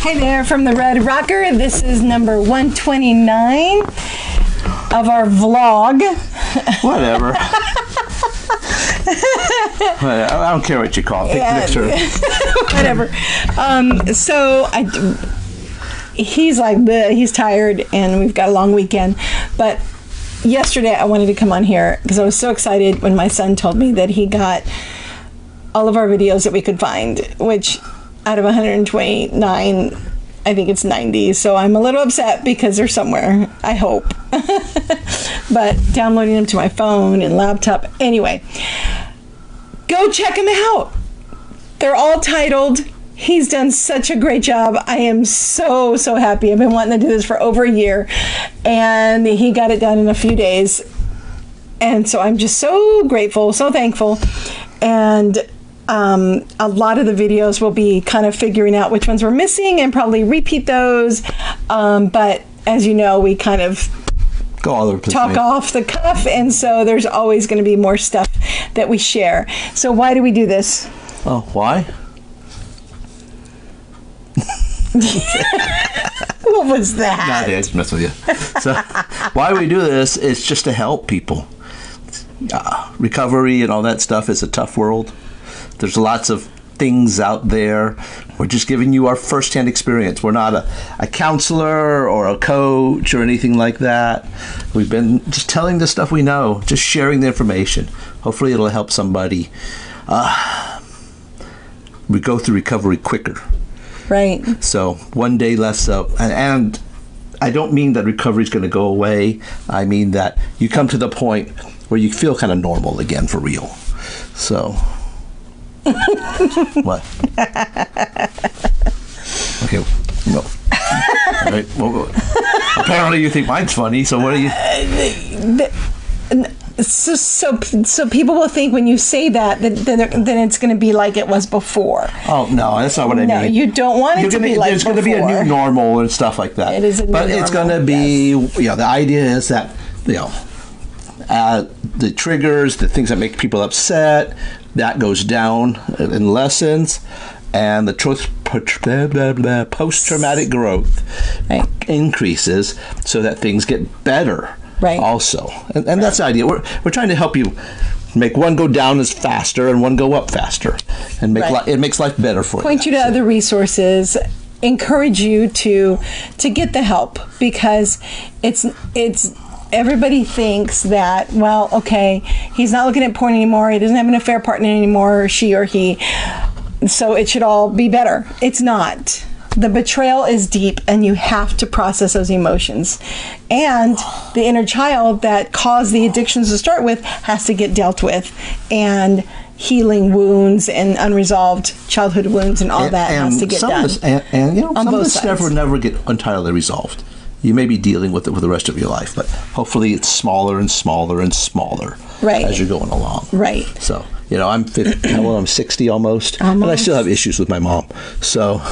Hey there from the Red Rocker. This is number 129 of our vlog. Whatever. I don't care what you call it. Whatever. He's like, bleh, he's tired, and we've got a long weekend. But yesterday I wanted to come on here because I was so excited when my son told me that he got all of our videos that we could find, which out of 129, I think it's 90. So I'm a little upset because they're somewhere, I hope. But downloading them to my phone and laptop. Anyway, go check them out. They're all titled. He's done such a great job. I am so happy. I've been wanting to do this for over a year, and he got it done in a few days. And so I'm just so grateful, so thankful. And a lot of the videos will be kind of figuring out which ones we're missing and probably repeat those. But as you know, we kind of talk off the cuff, and so there's always going to be more stuff that we share. So why do we do this? Oh, why? What was that? Nah, I just mess with you. So, why we do this is just to help people. Recovery and all that stuff is a tough world. There's lots of things out there. We're just giving you our first-hand experience. We're not a counselor or a coach or anything like that. We've been just telling the stuff we know, just sharing the information. Hopefully it'll help somebody. We go through recovery quicker. Right. So one day less and I don't mean that recovery is going to go away. I mean that you come to the point where you feel kind of normal again for real. So what? Okay. No. All right. Well, apparently you think mine's funny. So what are you? So people will think when you say that then it's going to be like it was before. Oh no, that's not what I mean. No, you don't want it to be like there's before. There's going to be a new normal and stuff like that. It is a new normal. But it's going to be, the idea is that, the triggers, the things that make people upset, that goes down in lessons, and the post-traumatic growth increases so that things get better. Right. Also, and that's the idea. We're trying to help you make one go down as faster and one go up faster, and make it makes life better for you. Point you to other resources. Encourage you to get the help, because it's everybody thinks that, well, okay, he's not looking at porn anymore. He doesn't have an affair partner anymore, or she or he. So it should all be better. It's not. The betrayal is deep, and you have to process those emotions. And the inner child that caused the addictions to start with has to get dealt with. And healing wounds and unresolved childhood wounds and all that has to get done. Some of this never get entirely resolved. You may be dealing with it for the rest of your life, but hopefully it's smaller and smaller and smaller as you're going along. Right. So, I'm 50, I'm 60 almost, and I still have issues with my mom. So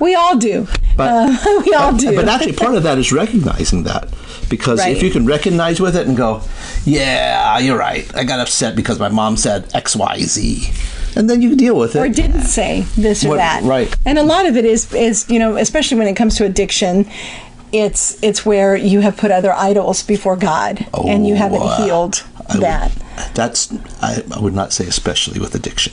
we all do. We all do. But actually, part of that is recognizing that, because if you can recognize with it and go, yeah, you're right, I got upset because my mom said X, Y, Z. And then you deal with it. Or didn't say this or that. Right. And a lot of it is especially when it comes to addiction, it's where you have put other idols before God, and you haven't healed that. I would not say especially with addiction.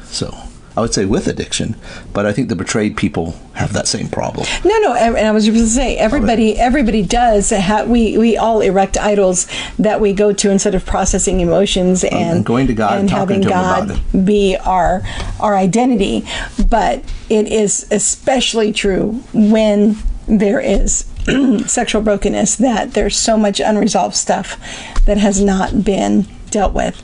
So I would say with addiction, but I think the betrayed people have that same problem. No, and I was just going to say, everybody does. We all erect idols that we go to instead of processing emotions and going to God and having God be our identity. But it is especially true when there is sexual brokenness, that there's so much unresolved stuff that has not been dealt with.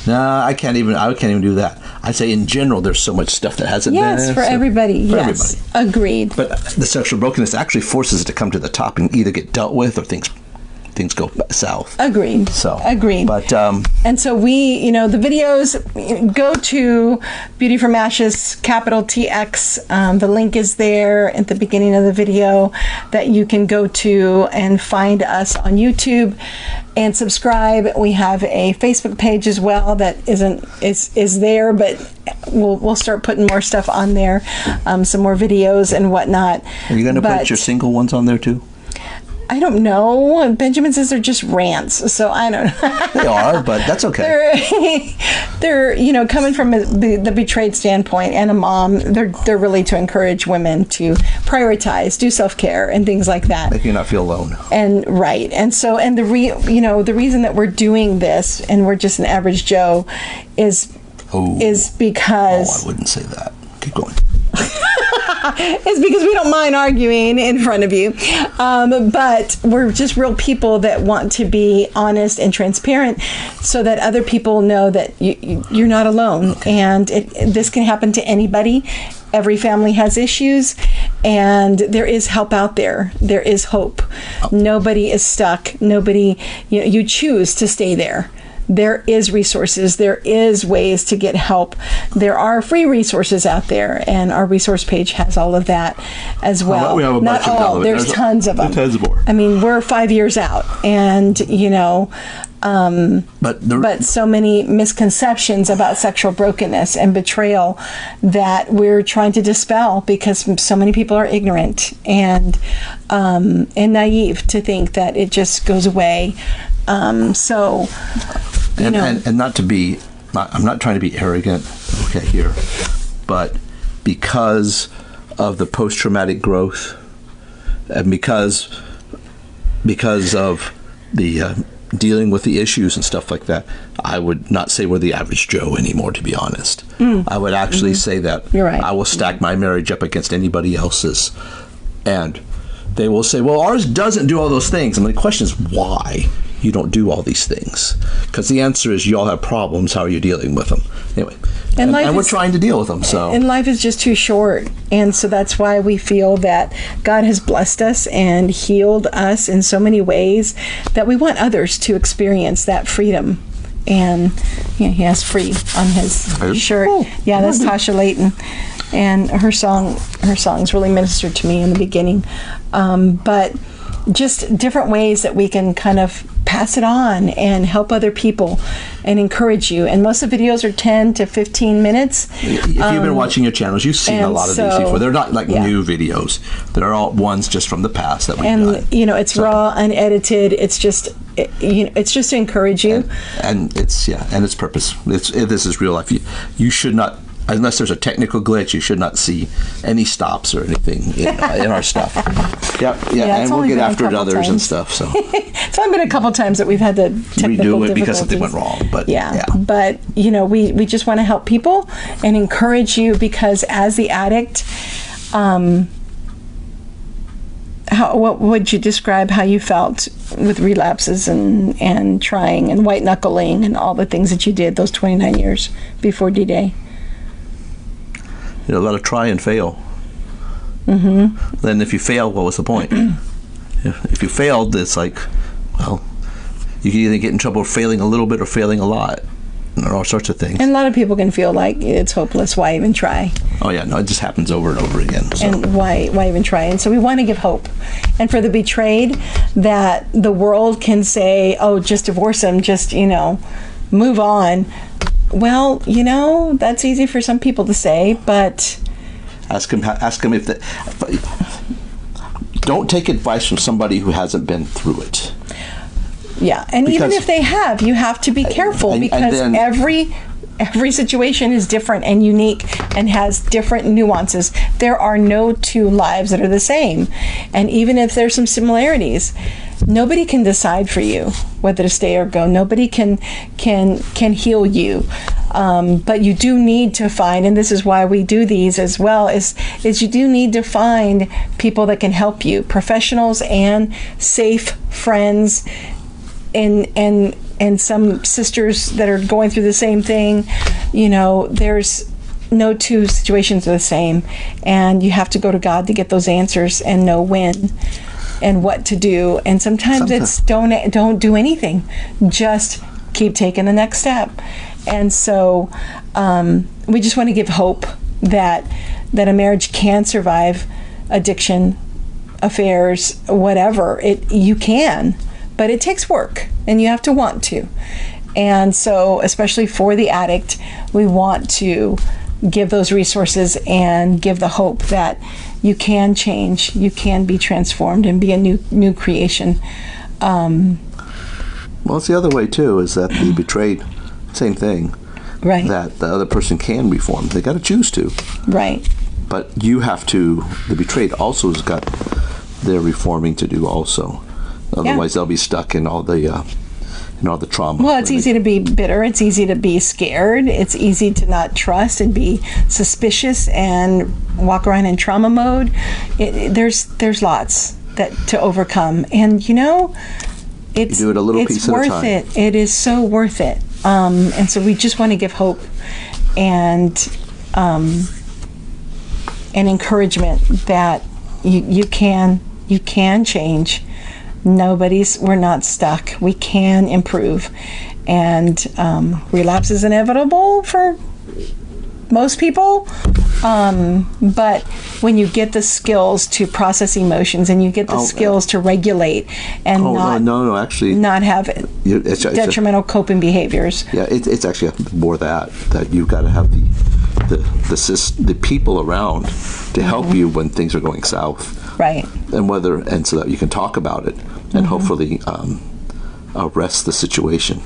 No, I can't even do that. I say in general, there's so much stuff that hasn't been. Yes, for everybody. Yes, agreed. But the sexual brokenness actually forces it to come to the top and either get dealt with or things things go south. Agreed. So agreed. But and so we, the videos, go to Beauty from Ashes, capital TX. The link is there at the beginning of the video that you can go to and find us on YouTube and subscribe. We have a Facebook page as well that is there, but we'll start putting more stuff on there, some more videos and whatnot. Are you going to put your single ones on there too? I don't know. Benjamin says they're just rants, so I don't know. They are, but that's okay. They're coming from the betrayed standpoint and a mom, they're really to encourage women to prioritize, do self-care and things like that. Make you not feel alone. And right. And so, and the reason that we're doing this and we're just an average Joe is because... Oh, I wouldn't say that. Keep going. It's because we don't mind arguing in front of you. But we're just real people that want to be honest and transparent so that other people know that you're not alone. Okay. And this can happen to anybody. Every family has issues, and there is help out there. There is hope. Oh. Nobody is stuck. Nobody, you choose to stay there. There is resources. There is ways to get help. There are free resources out there, and our resource page has all of that as well. We have a bunch Not all. of There's tons of them. Tons more. I mean, we're 5 years out, and but so many misconceptions about sexual brokenness and betrayal that we're trying to dispel because so many people are ignorant and naive to think that it just goes away. And not to be, I'm not trying to be arrogant, okay, here, but because of the post-traumatic growth and because of the dealing with the issues and stuff like that, I would not say we're the average Joe anymore, to be honest. I would actually say that You're right. I will stack my marriage up against anybody else's, and they will say, well, ours doesn't do all those things. And the question is, why you don't do all these things? Because the answer is you all have problems. How are you dealing with them? Anyway, and we're trying to deal with them. So, and life is just too short, and so that's why we feel that God has blessed us and healed us in so many ways that we want others to experience that freedom. And he has free on his shirt. Oh, yeah, that's Tasha Layton. And her songs really ministered to me in the beginning. But just different ways that we can kind of pass it on and help other people and encourage you. And most of the videos are 10 to 15 minutes. If you've been watching your channels, you've seen a lot of these before. They're not like new videos. They're all ones just from the past that we've done. And, it's raw, unedited. It's just, it's just to encourage you. And its purpose. This is real life. You should not, unless there's a technical glitch, you should not see any stops or anything in our stuff. Yeah, and we'll get after others and stuff. So it's only been a couple times that we've had the technical redo it because something went wrong. But but we just want to help people and encourage you, because as the addict, what would you describe how you felt with relapses and trying and white knuckling and all the things that you did those 29 years before D-Day? A lot of try and fail. Mm-hmm. Then if you fail, what was the point? If you failed, it's like, well, you can either get in trouble failing a little bit or failing a lot, and all sorts of things. And a lot of people can feel like it's hopeless. Why even try? Oh yeah, no, it just happens over and over again. So. And why even try? And so we want to give hope. And for the betrayed, that the world can say, oh, just divorce him, just, move on. Well, that's easy for some people to say, but ask him if don't take advice from somebody who hasn't been through it. Yeah, and even if they have, you have to be careful because every situation is different and unique and has different nuances. There are no two lives that are the same, and even if there's some similarities, nobody can decide for you whether to stay or go. Nobody can heal you, but you do need to find, and this is why we do these as well, is you do need to find people that can help you, professionals and safe friends, and some sisters that are going through the same thing. There's no two situations are the same, and you have to go to God to get those answers and know when. and what to do. And sometimes it's don't do anything. Just keep taking the next step. And so we just want to give hope that a marriage can survive addiction, affairs, whatever. You can, but it takes work, and you have to want to. And so, especially for the addict, we want to give those resources and give the hope that you can change, you can be transformed, and be a new creation. Well, it's the other way too. Is that the betrayed, same thing. Right. That the other person can reform. They got to choose to. Right. But you have to. The betrayed also has got their reforming to do also. Otherwise, they'll be stuck in all the trauma. Well, it's easy to be bitter. It's easy to be scared. It's easy to not trust and be suspicious and walk around in trauma mode. There's lots to overcome, and you do it a little piece at a time. It's worth it. It is so worth it. And so we just want to give hope and encouragement that you can change. We're not stuck. We can improve. And relapse is inevitable for most people. But when you get the skills to process emotions, and you get the skills to regulate and not have detrimental coping behaviors. Yeah, it's actually more that you've got to have the people around to help you when things are going south. Right. And so that you can talk about it and hopefully arrest the situation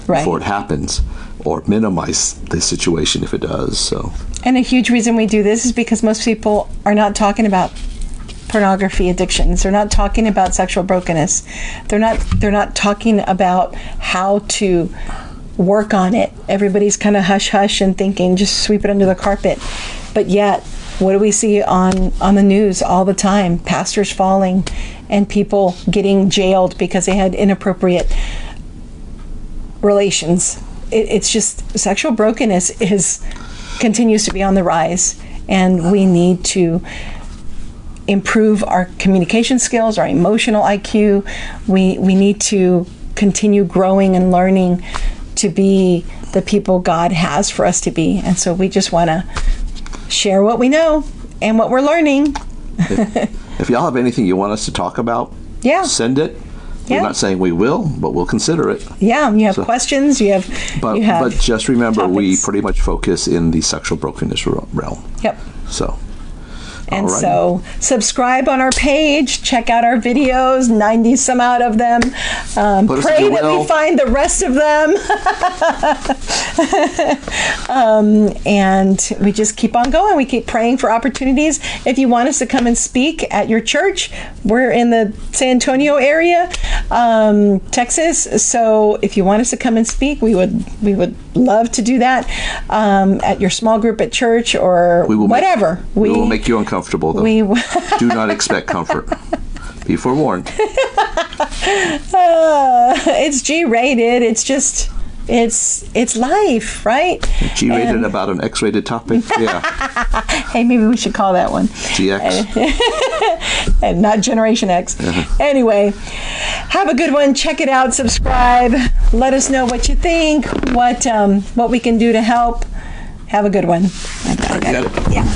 before it happens, or minimize the situation if it does. So. And a huge reason we do this is because most people are not talking about pornography addictions. They're not talking about sexual brokenness. They're not talking about how to work on it. Everybody's kind of hush and thinking just sweep it under the carpet. But yet, what do we see on the news all the time? Pastors falling and people getting jailed because they had inappropriate relations. It's just sexual brokenness continues to be on the rise, and we need to improve our communication skills, our emotional IQ. We need to continue growing and learning to be the people God has for us to be. And so we just want to share what we know and what we're learning. If y'all have anything you want us to talk about, send it. We're not saying we will, but we'll consider it. Yeah, you have questions. But just remember, topics. We pretty much focus in the sexual brokenness realm. Yep. So. And so subscribe on our page, check out our videos, 90 some out of them. Pray that we find the rest of them. And we just keep on going. We keep praying for opportunities. If you want us to come and speak at your church, we're in the San Antonio area, Texas. So if you want us to come and speak, we would love to do that at your small group at church or whatever. We will make you uncomfortable, though. Do not expect comfort. Be forewarned. It's G-rated. It's just, it's life, right? G-rated about an X-rated topic? Yeah. Hey, maybe we should call that one GX. And not Generation X. Anyway, have a good one. Check it out. Subscribe. Let us know what you think, what we can do to help. Have a good one. I got it. Yeah.